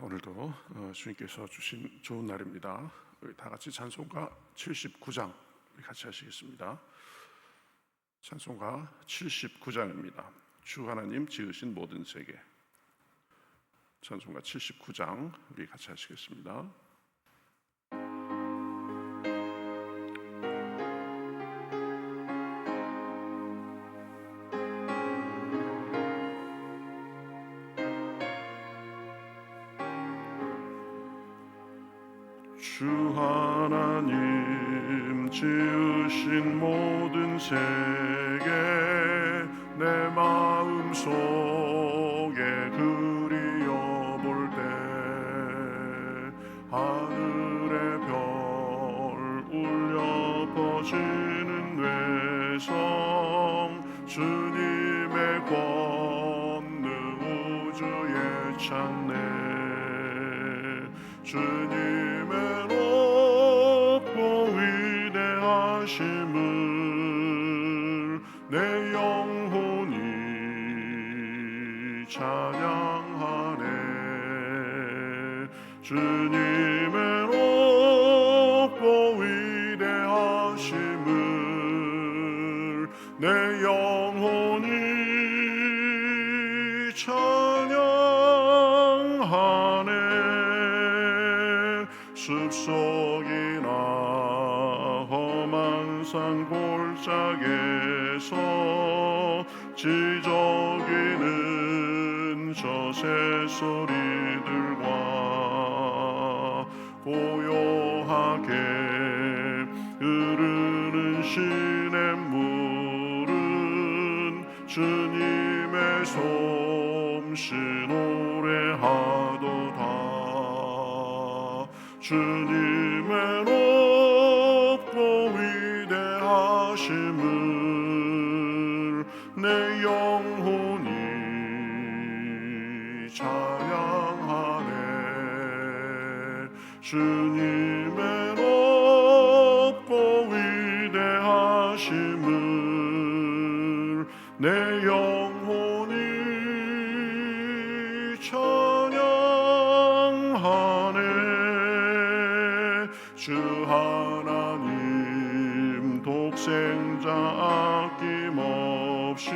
오늘도 주님께서 주신 좋은 날입니다. 우리 다 같이 찬송가 79장 우리 같이 하시겠습니다. 찬송가 79장입니다. 주 하나님 지으신 모든 세계. 찬송가 79장 우리 같이 하시겠습니다. 주 하나님 지으신 모든 세계 내 마음속에 그리어볼 때 하늘의 별 울려 퍼지는 외성 주님의 권능 우주에 찾네. 주님의 높고 위대하심을 내 영혼이 찬양하네. 주님의 높고 위대하심을 내 영혼이 찬양하네. 숲속이나 험한 산 골짜기에서 지저귀는 저 새소리들과 고요하게 흐르는 시냇물은 주님의 솜씨 노래하도다. 주님의 높고 위대하심을 내 영혼이 찬양하네. 주님의 높고 위대하심을 내 영혼이 찬양하네. 주 하나님 독생자 아낌없이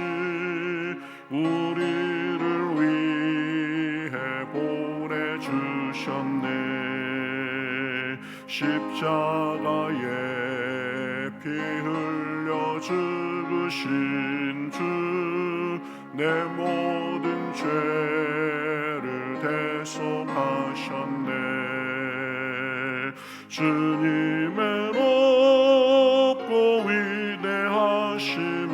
우리를 위해 보내주셨네. 십자가에 피 흘려 죽으신 주 내 모든 죄를 대속하셨네. 주님의 높고 위대하심을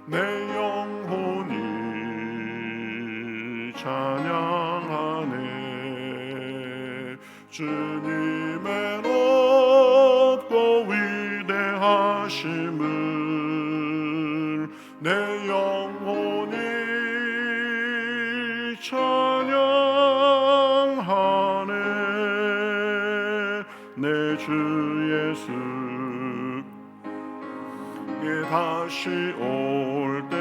내 영혼이 찬양하네. 주님의 높고 위대하심을 내 영혼이 찬양하네. 내 주 예수께 다시 올 때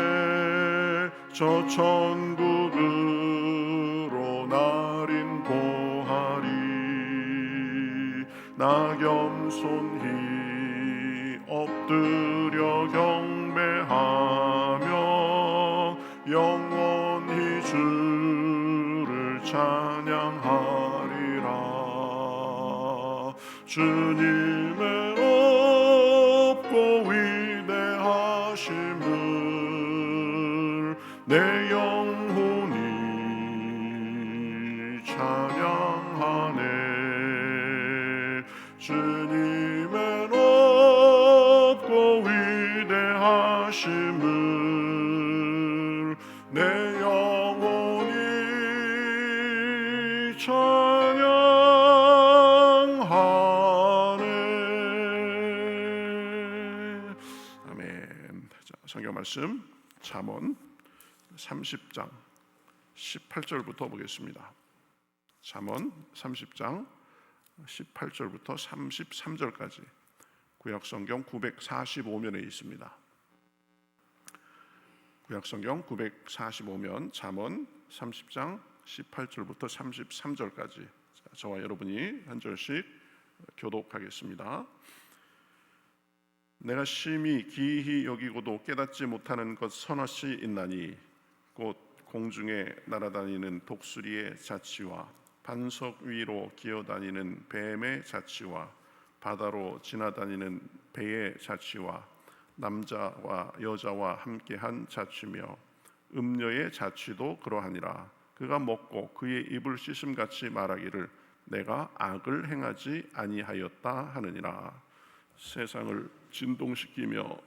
저 천국으로 날인 보하리. 나 겸손히 엎드려 경배하며 영원히 주를 찬양하리라. 주님의 높고 위대하심을 내 영혼이 찬양하네. 주님의 높고 위대하심을 내 영혼이 찬양하네. 아멘. 자, 성경 말씀 잠언 30장 18절부터 보겠습니다. 잠언 30장 18절부터 33절까지 구약성경 945면에 있습니다. 구약성경 945면 잠언 30장 18절부터 33절까지 저와 여러분이 한 절씩 교독하겠습니다. 내가 심히 기이히 여기고도 깨닫지 못하는 것 서너시 있나니 곧 공중에 날아다니는 독수리의 자치와 반석 위로 기어다니는 뱀의 자치와 바다로 지나다니는 배의 자치와 남자와 여자와 함께한 자치며 음녀의 자취도 그러하니라. 그가 먹고 그의 입을 씻음같이 말하기를 내가 악을 행하지 아니하였다 하느니라. 세상을 진동시키며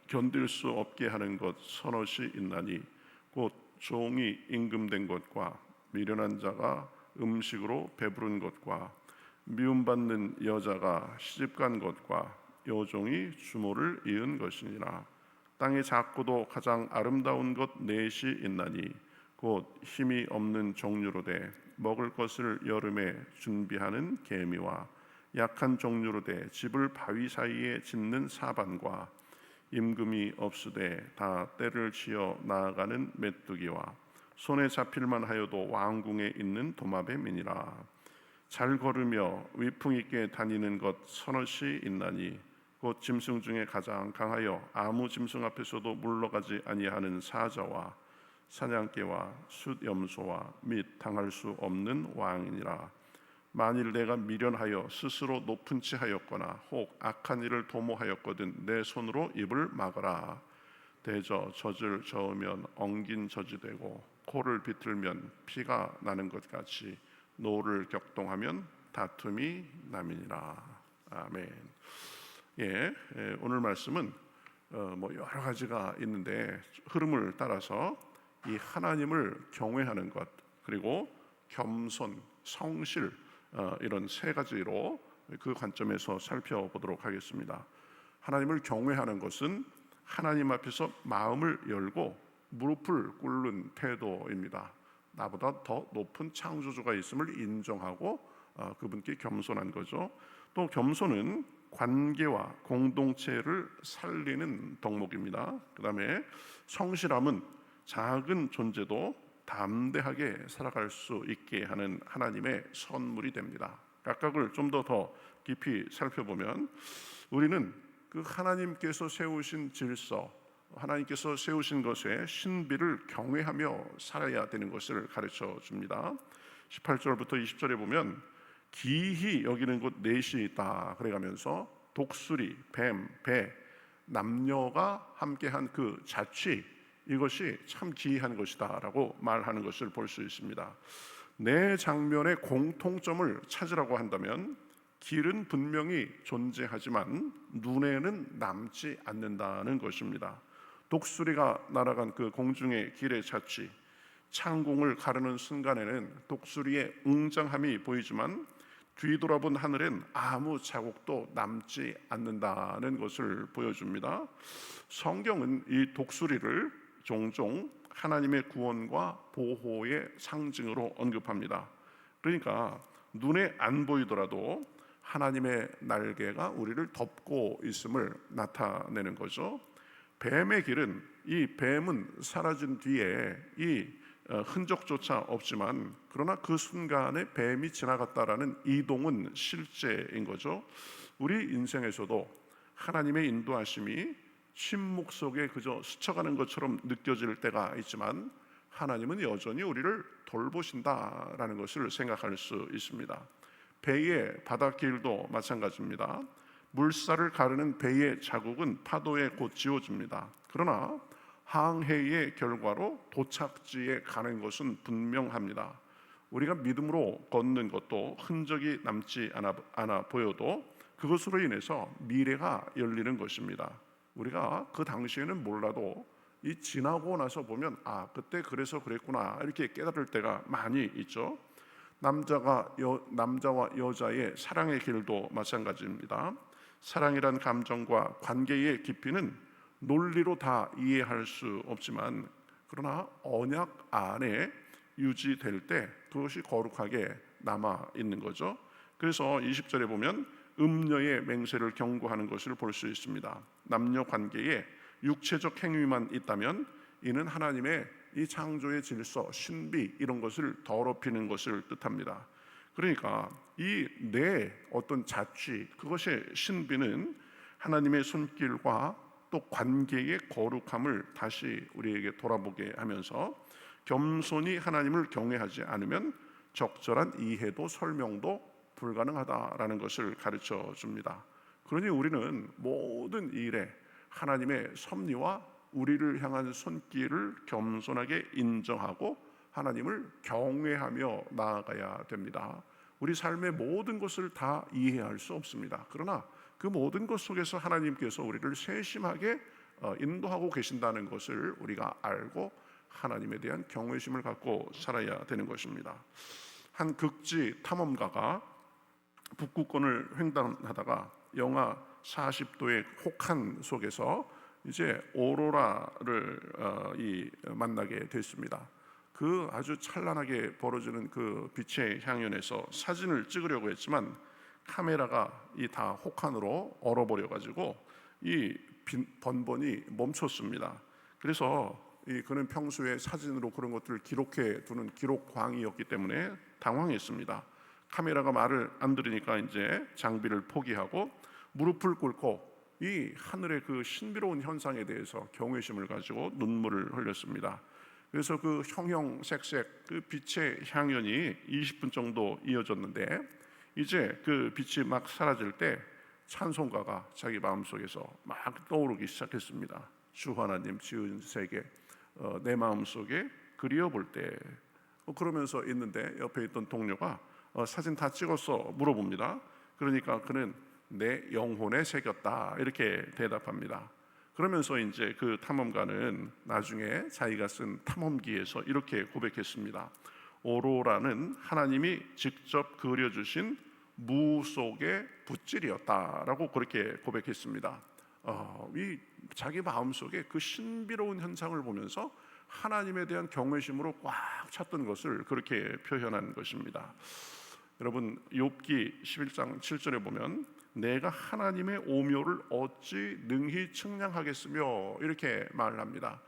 견딜 수 없게 하는 것 서너시 있나니 곧 종이 임금된 것과 미련한 자가 음식으로 배부른 것과 미움받는 여자가 시집간 것과 여종이 주모를 이은 것이니라. 땅에 작고도 가장 아름다운 것 넷이 있나니 곧 힘이 없는 종류로 돼 먹을 것을 여름에 준비하는 개미와 약한 종류로 돼 집을 바위 사이에 짓는 사반과 임금이 없으되 다 때를 지어 나아가는 메뚜기와 손에 잡힐만 하여도 왕궁에 있는 도마뱀이니라. 잘 걸으며 위풍 있게 다니는 것 서너시 있나니 곧 짐승 중에 가장 강하여 아무 짐승 앞에서도 물러가지 아니하는 사자와 사냥개와 숫염소와 및 당할 수 없는 왕이니라. 만일 내가 미련하여 스스로 높은 치 하였거나 혹 악한 일을 도모하였거든 내 손으로 입을 막아라. 대저 젖을 저으면 엉긴 젖이 되고 코를 비틀면 피가 나는 것 같이 노를 격동하면 다툼이 남이니라. 아멘. 오늘 말씀은 여러 가지가 있는데 흐름을 따라서 이 하나님을 경외하는 것 그리고 겸손, 성실 이런 세 가지로 그 관점에서 살펴보도록 하겠습니다. 하나님을 경외하는 것은 하나님 앞에서 마음을 열고 무릎을 꿇는 태도입니다. 나보다 더 높은 창조주가 있음을 인정하고 그분께 겸손한 거죠. 또 겸손은 관계와 공동체를 살리는 덕목입니다. 그 다음에 성실함은 작은 존재도 담대하게 살아갈 수 있게 하는 하나님의 선물이 됩니다. 각각을 좀 더 깊이 살펴보면 우리는 그 하나님께서 세우신 질서, 하나님께서 세우신 것의 신비를 경외하며 살아야 되는 것을 가르쳐 줍니다. 18절부터 20절에 보면 기이히 여기는 곳 넷이 있다 그래가면서 독수리, 뱀, 배, 남녀가 함께한 그 자취 이것이 참 기이한 것이다 라고 말하는 것을 볼 수 있습니다. 네 장면의 공통점을 찾으라고 한다면 길은 분명히 존재하지만 눈에는 남지 않는다는 것입니다. 독수리가 날아간 그 공중의 길의 자취, 창공을 가르는 순간에는 독수리의 웅장함이 보이지만 뒤돌아본 하늘엔 아무 자국도 남지 않는다는 것을 보여줍니다. 성경은 이 독수리를 종종 하나님의 구원과 보호의 상징으로 언급합니다. 그러니까 눈에 안 보이더라도 하나님의 날개가 우리를 덮고 있음을 나타내는 거죠. 뱀의 길은 이 뱀은 사라진 뒤에 이 흔적조차 없지만 그러나 그 순간에 뱀이 지나갔다라는 이동은 실제인 거죠. 우리 인생에서도 하나님의 인도하심이 침묵 속에 그저 스쳐가는 것처럼 느껴질 때가 있지만 하나님은 여전히 우리를 돌보신다라는 것을 생각할 수 있습니다. 배의 바닷길도 마찬가지입니다. 물살을 가르는 배의 자국은 파도에 곧 지워집니다. 그러나 항해의 결과로 도착지에 가는 것은 분명합니다. 우리가 믿음으로 걷는 것도 흔적이 남지 않아 보여도 그것으로 인해서 미래가 열리는 것입니다. 우리가 그 당시에는 몰라도 이 지나고 나서 보면 그때 그래서 그랬구나 이렇게 깨달을 때가 많이 있죠. 남자와 여자의 사랑의 길도 마찬가지입니다. 사랑이란 감정과 관계의 깊이는 논리로 다 이해할 수 없지만 그러나 언약 안에 유지될 때 그것이 거룩하게 남아 있는 거죠. 그래서 20절에 보면 음녀의 맹세를 경고하는 것을 볼 수 있습니다. 남녀 관계에 육체적 행위만 있다면 이는 하나님의 이 창조의 질서, 신비 이런 것을 더럽히는 것을 뜻합니다. 그러니까 이 내 어떤 자취, 그것의 신비는 하나님의 손길과 또 관계의 거룩함을 다시 우리에게 돌아보게 하면서 겸손히 하나님을 경외하지 않으면 적절한 이해도 설명도 불가능하다라는 것을 가르쳐 줍니다. 그러니 우리는 모든 일에 하나님의 섭리와 우리를 향한 손길을 겸손하게 인정하고 하나님을 경외하며 나아가야 됩니다. 우리 삶의 모든 것을 다 이해할 수 없습니다. 그러나 그 모든 것 속에서 하나님께서 우리를 세심하게 인도하고 계신다는 것을 우리가 알고 하나님에 대한 경외심을 갖고 살아야 되는 것입니다. 한 극지 탐험가가 북극권을 횡단하다가 영하 40도의 혹한 속에서 이제 오로라를 만나게 됐습니다. 그 아주 찬란하게 벌어지는 그 빛의 향연에서 사진을 찍으려고 했지만 카메라가 다 혹한으로 얼어버려 가지고 이 번번이 멈췄습니다. 그래서 그는 평소에 사진으로 그런 것들을 기록해 두는 기록광이었기 때문에 당황했습니다. 카메라가 말을 안 들으니까 이제 장비를 포기하고 무릎을 꿇고 이 하늘의 그 신비로운 현상에 대해서 경외심을 가지고 눈물을 흘렸습니다. 그래서 그 형형색색 그 빛의 향연이 20분 정도 이어졌는데 이제 그 빛이 막 사라질 때 찬송가가 자기 마음속에서 막 떠오르기 시작했습니다. 주 하나님 지은 세계 내 마음속에 그리워볼 때 그러면서 있는데 옆에 있던 동료가 사진 다 찍었어 물어봅니다. 그러니까 그는 내 영혼에 새겼다 이렇게 대답합니다. 그러면서 이제 그 탐험가는 나중에 자기가 쓴 탐험기에서 이렇게 고백했습니다. 오로라는 하나님이 직접 그려주신 무 속의 붓질이었다라고 그렇게 고백했습니다. 이 자기 마음속에 그 신비로운 현상을 보면서 하나님에 대한 경외심으로 꽉 찼던 것을 그렇게 표현한 것입니다. 여러분 욥기 11장 7절에 보면 내가 하나님의 오묘를 어찌 능히 측량하겠으며 이렇게 말합니다.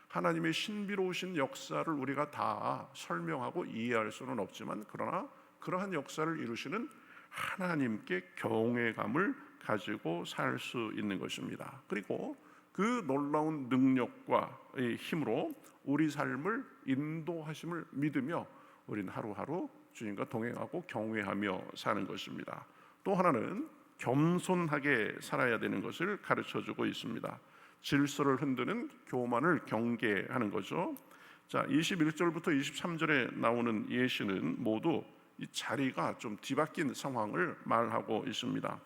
하나님의 신비로우신 역사를 우리가 다 설명하고 이해할 수는 없지만 그러나 그러한 역사를 이루시는 하나님께 경외감을 가지고 살 수 있는 것입니다. 그리고 그 놀라운 능력과 힘으로 우리 삶을 인도하심을 믿으며 우리는 하루하루 주님과 동행하고 경외하며 사는 것입니다. 또 하나는 겸손하게 살아야 되는 것을 가르쳐주고 있습니다. 질서를 흔드는 교만을 경계하는 거죠. 자, 21절부터 23절에 나오는 예시는 모두 이 자리가 좀 뒤바뀐 상황을 말하고 있습니다.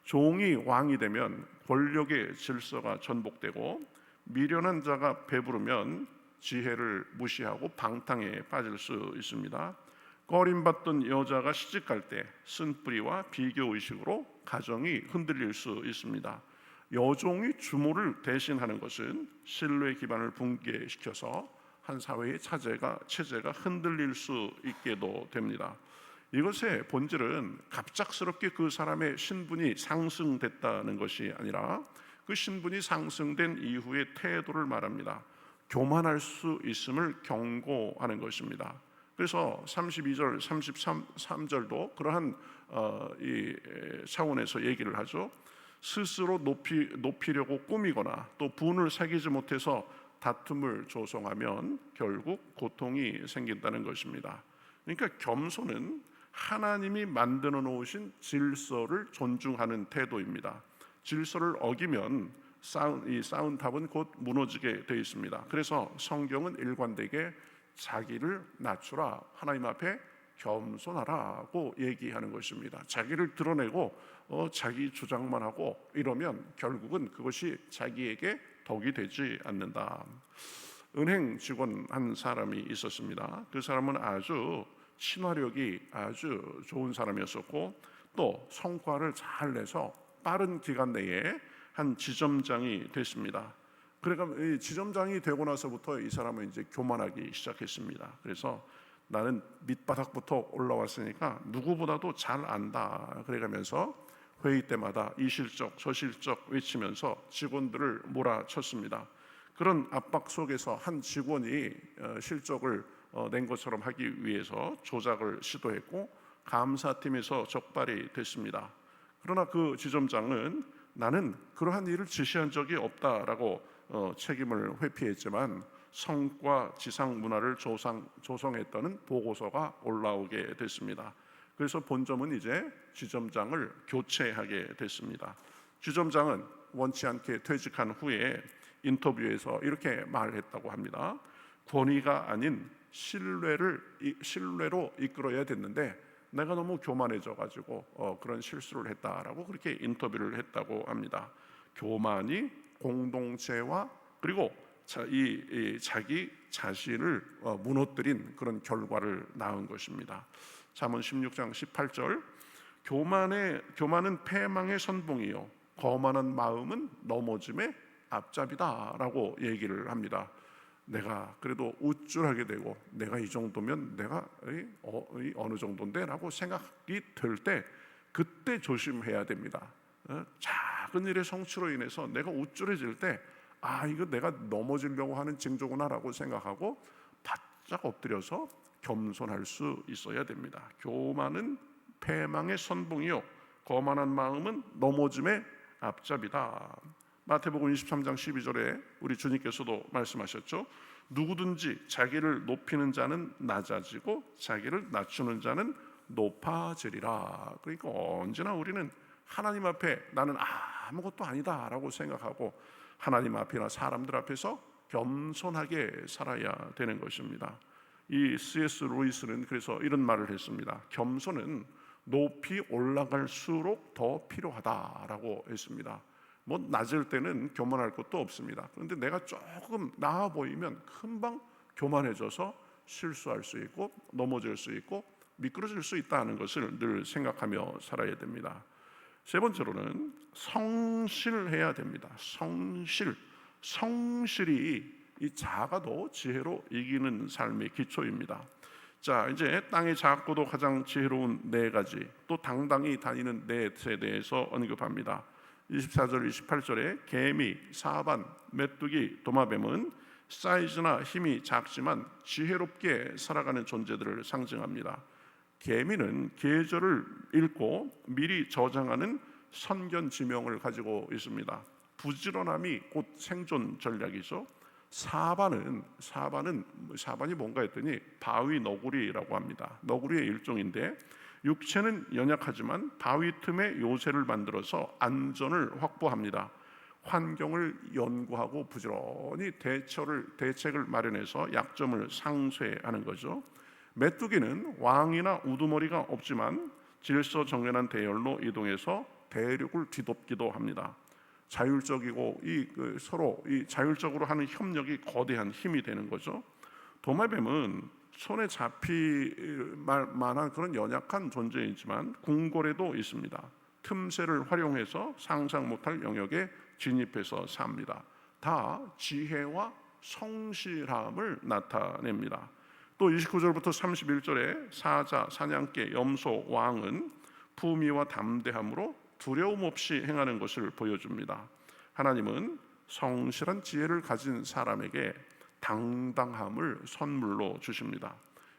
종이 왕이 되면 권력의 질서가 전복되고 미련한 자가 배부르면 지혜를 무시하고 방탕에 빠질 수 있습니다. 꺼림받던 여자가 시집갈 때 쓴뿌리와 비교의식으로 가정이 흔들릴 수 있습니다. 여종이 주모를 대신하는 것은 신뢰의 기반을 붕괴시켜서 한 사회의 체제가 흔들릴 수 있게도 됩니다. 이것의 본질은 갑작스럽게 그 사람의 신분이 상승됐다는 것이 아니라 그 신분이 상승된 이후의 태도를 말합니다. 교만할 수 있음을 경고하는 것입니다. 그래서 32절, 33절도 그러한 이 차원에서 얘기를 하죠. 스스로 높이려고 꾸미거나 또 분을 사귀지 못해서 다툼을 조성하면 결국 고통이 생긴다는 것입니다. 그러니까 겸손은 하나님이 만들어 놓으신 질서를 존중하는 태도입니다. 질서를 어기면 쌓은 탑은 곧 무너지게 되어 있습니다. 그래서 성경은 일관되게 자기를 낮추라, 하나님 앞에 겸손하라고 얘기하는 것입니다. 자기를 드러내고 자기 주장만 하고 이러면 결국은 그것이 자기에게 덕이 되지 않는다. 은행 직원 한 사람이 있었습니다. 그 사람은 아주 친화력이 아주 좋은 사람이었었고 또 성과를 잘 내서 빠른 기간 내에 한 지점장이 됐습니다. 그러니까 이 지점장이 되고 나서부터 이 사람은 이제 교만하기 시작했습니다. 그래서 나는 밑바닥부터 올라왔으니까 누구보다도 잘 안다. 그래가면서 회의 때마다 이 실적 저 실적 외치면서 직원들을 몰아쳤습니다. 그런 압박 속에서 한 직원이 실적을 낸 것처럼 하기 위해서 조작을 시도했고 감사팀에서 적발이 됐습니다. 그러나 그 지점장은 나는 그러한 일을 지시한 적이 없다라고 책임을 회피했지만 성과 지상 문화를 조성했다는 보고서가 올라오게 됐습니다. 그래서 본점은 이제 지점장을 교체하게 됐습니다. 지점장은 원치 않게 퇴직한 후에 인터뷰에서 이렇게 말했다고 합니다. 권위가 아닌 신뢰로 이끌어야 됐는데 내가 너무 교만해져 가지고 그런 실수를 했다라고 그렇게 인터뷰를 했다고 합니다. 교만이 공동체와 그리고 자기 자신을 무너뜨린 그런 결과를 낳은 것입니다. 잠언 16장 18절 교만은 패망의 선봉이요 거만한 마음은 넘어짐의 앞잡이다라고 얘기를 합니다. 내가 그래도 우쭐하게 되고 내가 이 정도면 내가 어느 정도인데 라고 생각이 들 때 그때 조심해야 됩니다. 작은 일의 성취로 인해서 내가 우쭐해질 때 이거 내가 넘어지려고 하는 징조구나 라고 생각하고 바짝 엎드려서 겸손할 수 있어야 됩니다. 교만은 패망의 선봉이요 거만한 마음은 넘어짐의 앞잡이다. 마태복음 23장 12절에 우리 주님께서도 말씀하셨죠. 누구든지 자기를 높이는 자는 낮아지고 자기를 낮추는 자는 높아지리라. 그러니까 언제나 우리는 하나님 앞에 나는 아무것도 아니다라고 생각하고 하나님 앞이나 사람들 앞에서 겸손하게 살아야 되는 것입니다. 이 C.S. 루이스는 그래서 이런 말을 했습니다. 겸손은 높이 올라갈수록 더 필요하다라고 했습니다. 뭐 낮을 때는 교만할 것도 없습니다. 그런데 내가 조금 나아 보이면 금방 교만해져서 실수할 수 있고 넘어질 수 있고 미끄러질 수 있다는 것을 늘 생각하며 살아야 됩니다. 세 번째로는 성실해야 됩니다. 성실이 이 작아도 지혜로 이기는 삶의 기초입니다. 자, 이제 땅의 작고도 가장 지혜로운 네 가지, 또 당당히 다니는 넷에 대해서 언급합니다. 24절 28절에 개미, 사반, 메뚜기, 도마뱀은 사이즈나 힘이 작지만 지혜롭게 살아가는 존재들을 상징합니다. 개미는 계절을 읽고 미리 저장하는 선견 지명을 가지고 있습니다. 부지런함이 곧 생존 전략이죠. 사반이 뭔가 했더니 바위 너구리라고 합니다. 너구리의 일종인데 육체는 연약하지만 바위 틈에 요새를 만들어서 안전을 확보합니다. 환경을 연구하고 부지런히 대책을 마련해서 약점을 상쇄하는 거죠. 메뚜기는 왕이나 우두머리가 없지만 질서정연한 대열로 이동해서 대륙을 뒤덮기도 합니다. 자율적이고 서로 자율적으로 하는 협력이 거대한 힘이 되는 거죠. 도마뱀은 손에 잡힐 만한 그런 연약한 존재이지만 궁궐에도 있습니다. 틈새를 활용해서 상상 못할 영역에 진입해서 삽니다. 다 지혜와 성실함을 나타냅니다. 또 29절부터 31절에 사자, 사냥개, 염소, 왕은 품위와 담대함으로 두려움 없이 행하는 것을 보여줍니다. 하나님은 성실한 지혜를 가진 사람에게 당당함을 선물로 주십니다.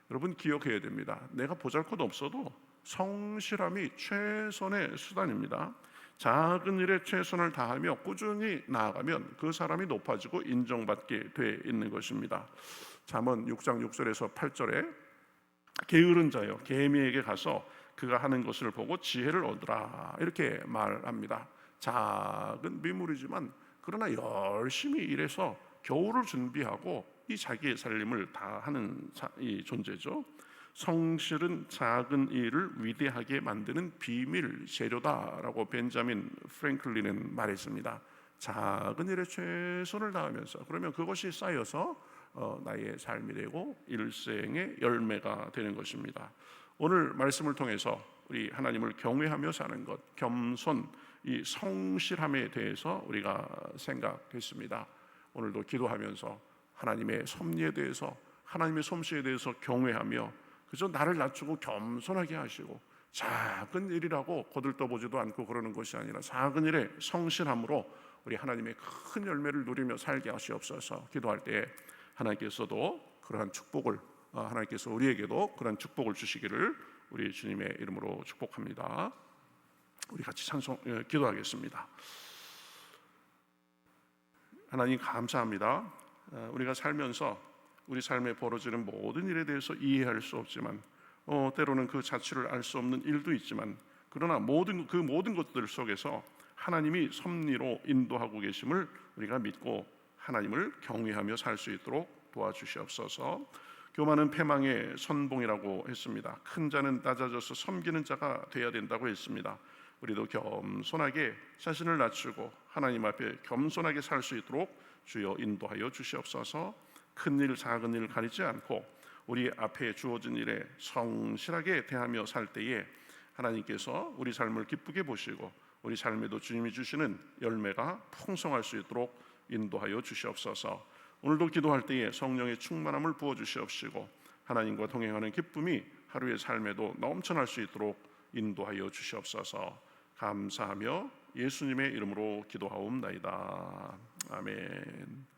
여러분 기억해야 됩니다. 내가 보잘것 없어도 성실함이 최선의 수단입니다. 작은 일에 최선을 다하며 꾸준히 나아가면 그 사람이 높아지고 인정받게 돼 있는 것입니다. 잠언 6장 6절에서 8절에 게으른 자여 개미에게 가서 그가 하는 것을 보고 지혜를 얻으라 이렇게 말합니다. 작은 미물이지만 그러나 열심히 일해서 겨울을 준비하고 이 자기의 살림을 다 하는 이 존재죠. 성실은 작은 일을 위대하게 만드는 비밀 재료다라고 벤자민 프랭클린은 말했습니다. 작은 일에 최선을 다하면서 그러면 그것이 쌓여서 나의 삶이 되고 일생의 열매가 되는 것입니다. 오늘 말씀을 통해서 우리 하나님을 경외하며 사는 것, 겸손, 이 성실함에 대해서 우리가 생각했습니다. 오늘도 기도하면서 하나님의 섭리에 대해서 하나님의 솜씨에 대해서 경외하며 그저 나를 낮추고 겸손하게 하시고 작은 일이라고 거들떠보지도 않고 그러는 것이 아니라 작은 일에 성실함으로 우리 하나님의 큰 열매를 누리며 살게 하시옵소서. 기도할 때 하나님께서도 그러한 축복을 하나님께서 우리에게도 그러한 축복을 주시기를 우리 주님의 이름으로 축복합니다. 우리 같이 기도하겠습니다. 하나님 감사합니다. 우리가 살면서 우리 삶에 벌어지는 모든 일에 대해서 이해할 수 없지만 때로는 그 자취를 알 수 없는 일도 있지만 그러나 모든 것들 속에서 하나님이 섭리로 인도하고 계심을 우리가 믿고 하나님을 경외하며 살 수 있도록 도와주시옵소서. 교만은 패망의 선봉이라고 했습니다. 큰 자는 낮아져서 섬기는 자가 되어야 된다고 했습니다. 우리도 겸손하게 자신을 낮추고 하나님 앞에 겸손하게 살 수 있도록 주여 인도하여 주시옵소서. 큰 일 작은 일 가리지 않고 우리 앞에 주어진 일에 성실하게 대하며 살 때에 하나님께서 우리 삶을 기쁘게 보시고 우리 삶에도 주님이 주시는 열매가 풍성할 수 있도록 인도하여 주시옵소서. 오늘도 기도할 때에 성령의 충만함을 부어 주시옵시고 하나님과 동행하는 기쁨이 하루의 삶에도 넘쳐날 수 있도록 인도하여 주시옵소서. 감사하며 예수님의 이름으로 기도하옵나이다. 아멘.